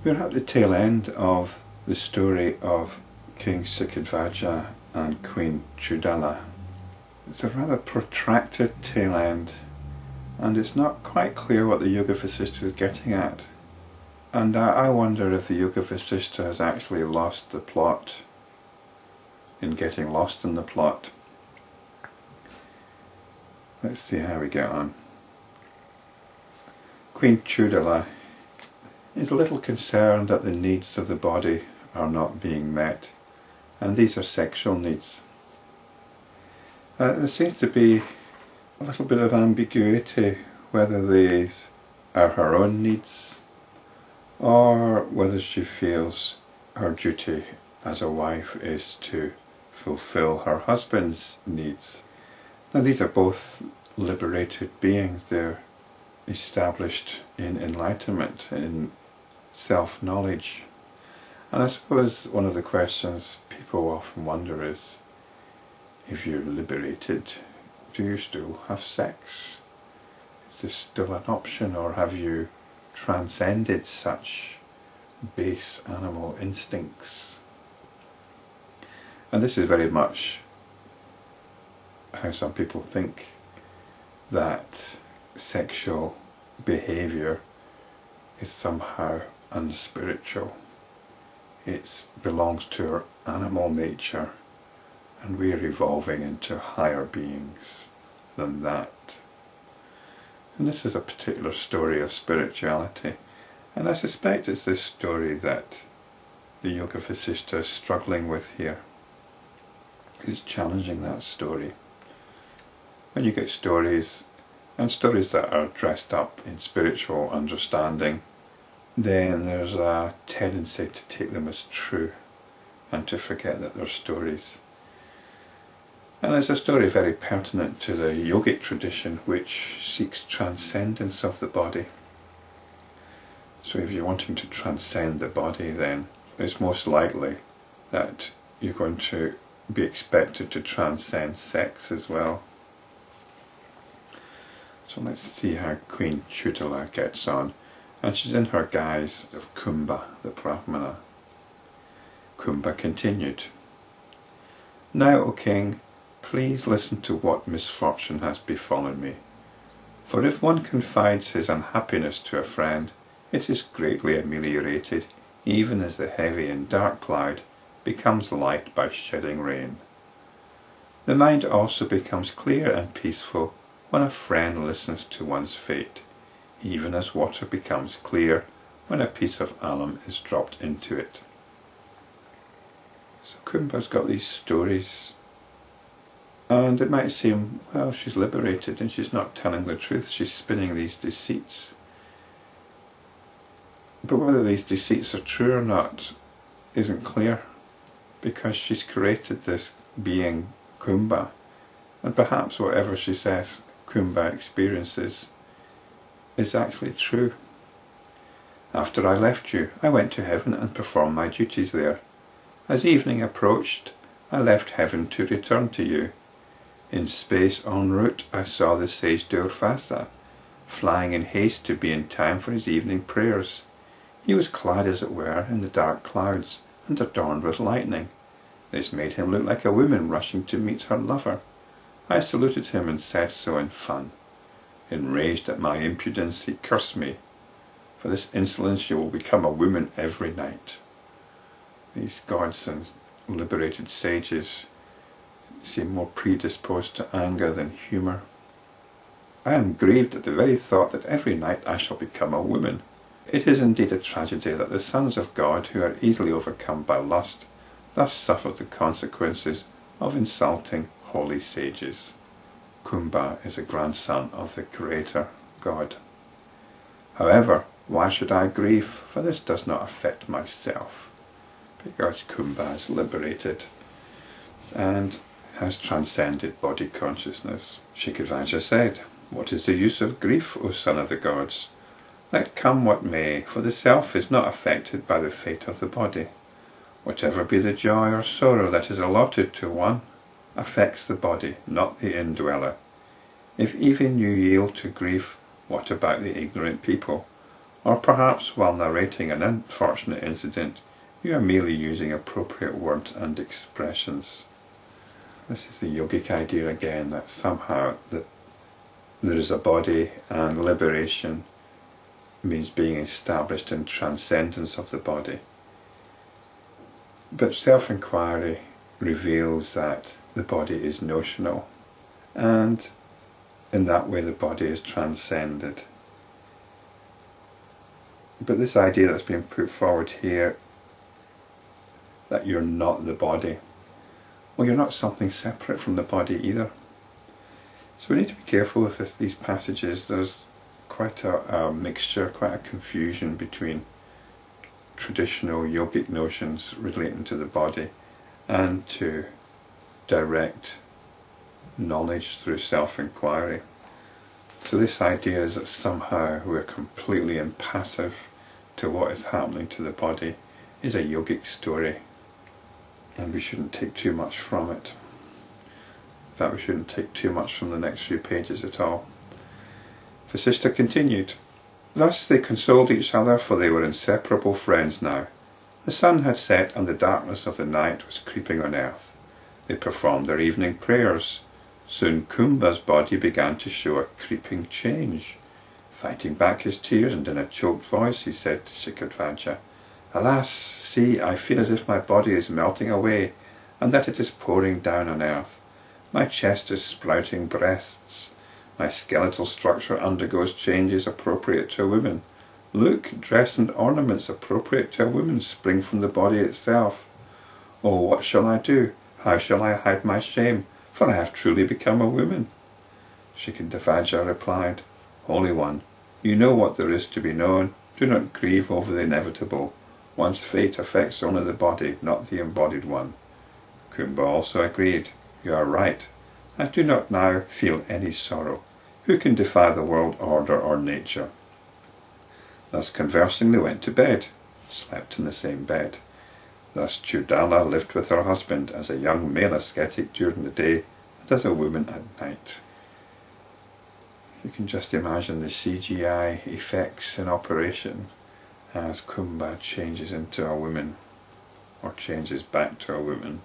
We're at the tail end of the story of King Sikhidhvaja and Queen Chudala. It's a rather protracted tail end, and it's not quite clear what the Yoga Vasishta is getting at. And I wonder if the Yoga Vasishta has actually lost the plot in getting lost in the plot. Let's see how we get on. Queen Chudala is a little concerned that the needs of the body are not being met, and these are sexual needs. There seems to be a little bit of ambiguity whether these are her own needs or whether she feels her duty as a wife is to fulfill her husband's needs. Now these are both liberated beings. They're established in enlightenment, in self-knowledge. And I suppose one of the questions people often wonder is, if you're liberated, do you still have sex? Is this still an option, or have you transcended such base animal instincts? And this is very much how some people think that sexual behaviour is somehow unspiritual. It belongs to our animal nature, and we're evolving into higher beings than that. And this is a particular story of spirituality, and I suspect it's this story that the Yoga Vasishta is struggling with here. It's challenging that story. When you get stories, and stories that are dressed up in spiritual understanding, then there's a tendency to take them as true and to forget that they're stories. And it's a story very pertinent to the yogic tradition, which seeks transcendence of the body. So if you're wanting to transcend the body, then it's most likely that you're going to be expected to transcend sex as well. So let's see how Queen Chudala gets on. And she's in her guise of Kumba, the Brahmana. Kumba continued, "Now, O king, please listen to what misfortune has befallen me. For if one confides his unhappiness to a friend, it is greatly ameliorated, even as the heavy and dark cloud becomes light by shedding rain. The mind also becomes clear and peaceful when a friend listens to one's fate, even as water becomes clear when a piece of alum is dropped into it." So Kumba's got these stories, and it might seem, well, she's liberated and she's not telling the truth, she's spinning these deceits. But whether these deceits are true or not isn't clear, because she's created this being Kumba, and perhaps whatever she says Kumba experiences is actually true. "After I left you, I went to heaven and performed my duties there. As evening approached, I left heaven to return to you. In space en route, I saw the sage Durvasa, flying in haste to be in time for his evening prayers. He was clad, as it were, in the dark clouds, and adorned with lightning. This made him look like a woman rushing to meet her lover. I saluted him and said so in fun. Enraged at my impudence, he cursed me. For this insolence you will become a woman every night." These gods and liberated sages seem more predisposed to anger than humour. "I am grieved at the very thought that every night I shall become a woman. It is indeed a tragedy that the sons of God, who are easily overcome by lust, thus suffer the consequences of insulting holy sages." Kumba is a grandson of the Creator God. "However, why should I grieve? For this does not affect myself, because Kumba is liberated and has transcended body consciousness." Shikhidhvaja said, "What is the use of grief, O son of the gods? Let come what may, for the self is not affected by the fate of the body. Whatever be the joy or sorrow that is allotted to one, affects the body, not the indweller. If even you yield to grief, what about the ignorant people? Or perhaps while narrating an unfortunate incident, you are merely using appropriate words and expressions. This is the yogic idea again, that somehow that there is a body and liberation means being established in transcendence of the body. But self-enquiry reveals that the body is notional, and in that way the body is transcended. But this idea that's been put forward here, that you're not the body, well, you're not something separate from the body either. So we need to be careful with these passages. There's quite a mixture, quite a confusion between traditional yogic notions relating to the body and to direct knowledge through self-enquiry. So this idea is that somehow we're completely impassive to what is happening to the body is a yogic story, and we shouldn't take too much from it. In fact, we shouldn't take too much from the next few pages at all. Vasishta continued, "Thus they consoled each other, for they were inseparable friends now. The sun had set and the darkness of the night was creeping on earth. They performed their evening prayers. Soon Kumba's body began to show a creeping change. Fighting back his tears and in a choked voice, he said to Shikhidhvaja, 'Alas, see, I feel as if my body is melting away and that it is pouring down on earth. My chest is sprouting breasts. My skeletal structure undergoes changes appropriate to a woman. Look, dress and ornaments appropriate to a woman spring from the body itself. Oh, what shall I do? How shall I hide my shame? For I have truly become a woman.' Shikhidhvaja replied, 'Holy One, you know what there is to be known. Do not grieve over the inevitable. One's fate affects only the body, not the embodied one.' Kumba also agreed, 'You are right. I do not now feel any sorrow. Who can defy the world order or nature?' Thus conversing, they went to bed, slept in the same bed. Thus Chudala lived with her husband as a young male ascetic during the day and as a woman at night." You can just imagine the CGI effects in operation as Kumba changes into a woman, or changes back to a woman.